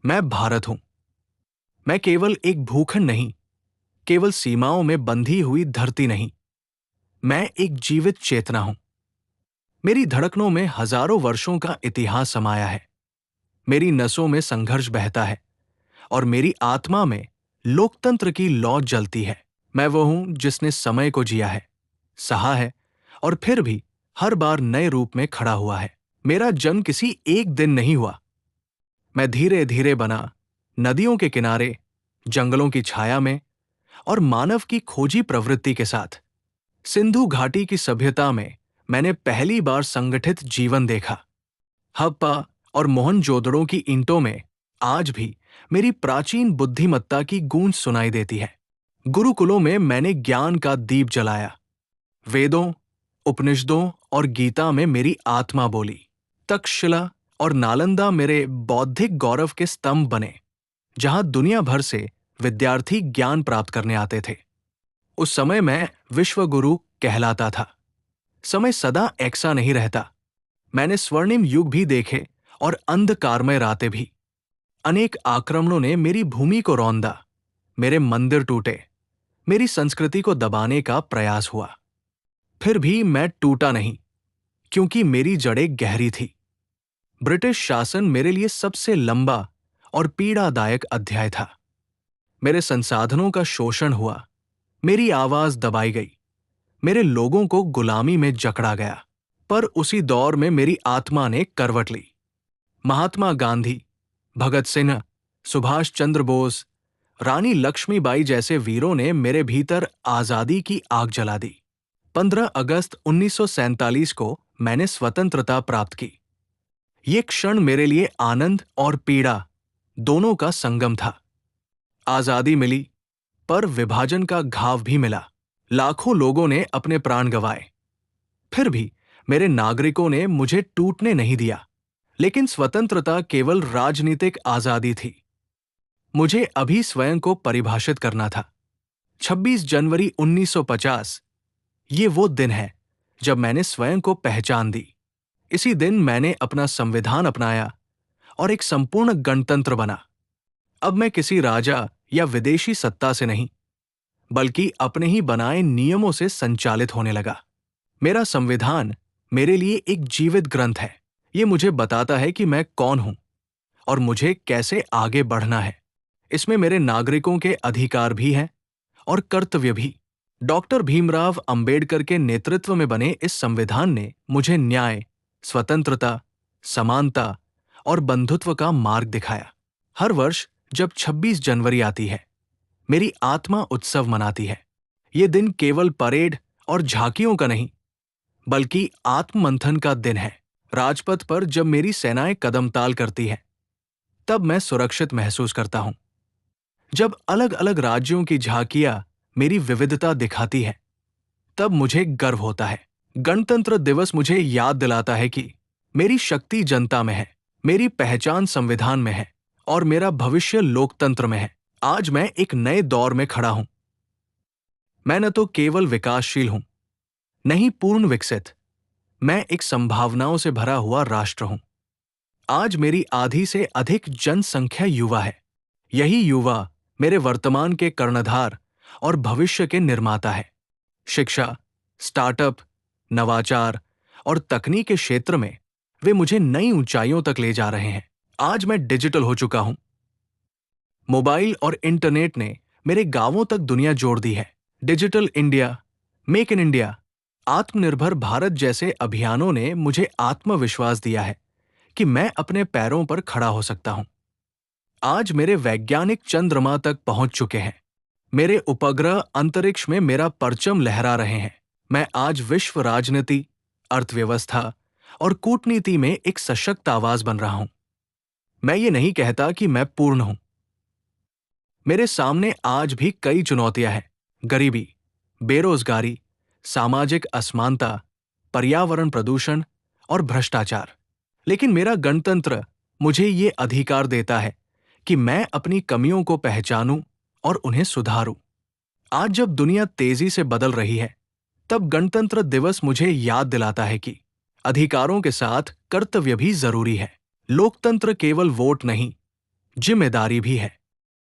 मैं भारत हूं। मैं केवल एक भूखंड नहीं, केवल सीमाओं में बंधी हुई धरती नहीं। मैं एक जीवित चेतना हूं। मेरी धड़कनों में हजारों वर्षों का इतिहास समाया है। मेरी नसों में संघर्ष बहता है और मेरी आत्मा में लोकतंत्र की लौ जलती है। मैं वो हूं जिसने समय को जिया है, सहा है और फिर भी हर बार नए रूप में खड़ा हुआ है। मेरा जन्म किसी एक दिन नहीं हुआ। मैं धीरे धीरे बना, नदियों के किनारे, जंगलों की छाया में और मानव की खोजी प्रवृत्ति के साथ। सिंधु घाटी की सभ्यता में मैंने पहली बार संगठित जीवन देखा। हप्पा और मोहनजोदड़ो की ईंटों में आज भी मेरी प्राचीन बुद्धिमत्ता की गूंज सुनाई देती है। गुरुकुलों में मैंने ज्ञान का दीप जलाया। वेदों, उपनिषदों और गीता में मेरी आत्मा बोली। तक्षशिला और नालंदा मेरे बौद्धिक गौरव के स्तंभ बने, जहां दुनिया भर से विद्यार्थी ज्ञान प्राप्त करने आते थे। उस समय मैं विश्वगुरु कहलाता था। समय सदा ऐसा नहीं रहता। मैंने स्वर्णिम युग भी देखे और अंधकारमय रातें भी। अनेक आक्रमणों ने मेरी भूमि को रौंदा, मेरे मंदिर टूटे, मेरी संस्कृति को दबाने का प्रयास हुआ। फिर भी मैं टूटा नहीं, क्योंकि मेरी जड़ें गहरी थी। ब्रिटिश शासन मेरे लिए सबसे लंबा और पीड़ादायक अध्याय था। मेरे संसाधनों का शोषण हुआ, मेरी आवाज दबाई गई, मेरे लोगों को गुलामी में जकड़ा गया। पर उसी दौर में मेरी आत्मा ने करवट ली। महात्मा गांधी, भगत सिंह, सुभाष चंद्र बोस, रानी लक्ष्मीबाई जैसे वीरों ने मेरे भीतर आजादी की आग जला दी। 15 अगस्त 1947 को मैंने स्वतंत्रता प्राप्त की। ये क्षण मेरे लिए आनंद और पीड़ा दोनों का संगम था। आजादी मिली, पर विभाजन का घाव भी मिला। लाखों लोगों ने अपने प्राण गंवाए। फिर भी मेरे नागरिकों ने मुझे टूटने नहीं दिया। लेकिन स्वतंत्रता केवल राजनीतिक आजादी थी। मुझे अभी स्वयं को परिभाषित करना था। 26 जनवरी 1950, ये वो दिन है जब मैंने स्वयं को पहचान दी। इसी दिन मैंने अपना संविधान अपनाया और एक संपूर्ण गणतंत्र बना। अब मैं किसी राजा या विदेशी सत्ता से नहीं, बल्कि अपने ही बनाए नियमों से संचालित होने लगा। मेरा संविधान मेरे लिए एक जीवित ग्रंथ है। ये मुझे बताता है कि मैं कौन हूं और मुझे कैसे आगे बढ़ना है। इसमें मेरे नागरिकों के अधिकार भी हैं और कर्तव्य भी। डॉक्टर भीमराव अंबेडकर के नेतृत्व में बने इस संविधान ने मुझे न्याय, स्वतंत्रता, समानता और बंधुत्व का मार्ग दिखाया। हर वर्ष जब 26 जनवरी आती है, मेरी आत्मा उत्सव मनाती है। ये दिन केवल परेड और झांकियों का नहीं, बल्कि आत्ममंथन का दिन है। राजपथ पर जब मेरी सेनाएं कदमताल करती हैं, तब मैं सुरक्षित महसूस करता हूं। जब अलग अलग राज्यों की झांकियां मेरी विविधता दिखाती हैं, तब मुझे गर्व होता है। गणतंत्र दिवस मुझे याद दिलाता है कि मेरी शक्ति जनता में है, मेरी पहचान संविधान में है और मेरा भविष्य लोकतंत्र में है। आज मैं एक नए दौर में खड़ा हूं। मैं न तो केवल विकासशील हूं, नहीं पूर्ण विकसित। मैं एक संभावनाओं से भरा हुआ राष्ट्र हूं। आज मेरी आधी से अधिक जनसंख्या युवा है। यही युवा मेरे वर्तमान के कर्णधार और भविष्य के निर्माता है। शिक्षा, स्टार्टअप, नवाचार और तकनीक के क्षेत्र में वे मुझे नई ऊंचाइयों तक ले जा रहे हैं। आज मैं डिजिटल हो चुका हूं। मोबाइल और इंटरनेट ने मेरे गांवों तक दुनिया जोड़ दी है। Digital India, make in India, आत्मनिर्भर भारत जैसे अभियानों ने मुझे आत्मविश्वास दिया है कि मैं अपने पैरों पर खड़ा हो सकता हूं। आज मेरे वैज्ञानिक चंद्रमा तक पहुंच चुके हैं। मेरे उपग्रह अंतरिक्ष में मेरा परचम लहरा रहे हैं। मैं आज विश्व राजनीति, अर्थव्यवस्था और कूटनीति में एक सशक्त आवाज बन रहा हूं। मैं ये नहीं कहता कि मैं पूर्ण हूं। मेरे सामने आज भी कई चुनौतियां हैं। गरीबी, बेरोजगारी, सामाजिक असमानता, पर्यावरण प्रदूषण और भ्रष्टाचार। लेकिन मेरा गणतंत्र मुझे ये अधिकार देता है कि मैं अपनी कमियों को पहचानूं और उन्हें सुधारूं। आज जब दुनिया तेजी से बदल रही है, तब गणतंत्र दिवस मुझे याद दिलाता है कि अधिकारों के साथ कर्तव्य भी जरूरी है। लोकतंत्र केवल वोट नहीं, जिम्मेदारी भी है।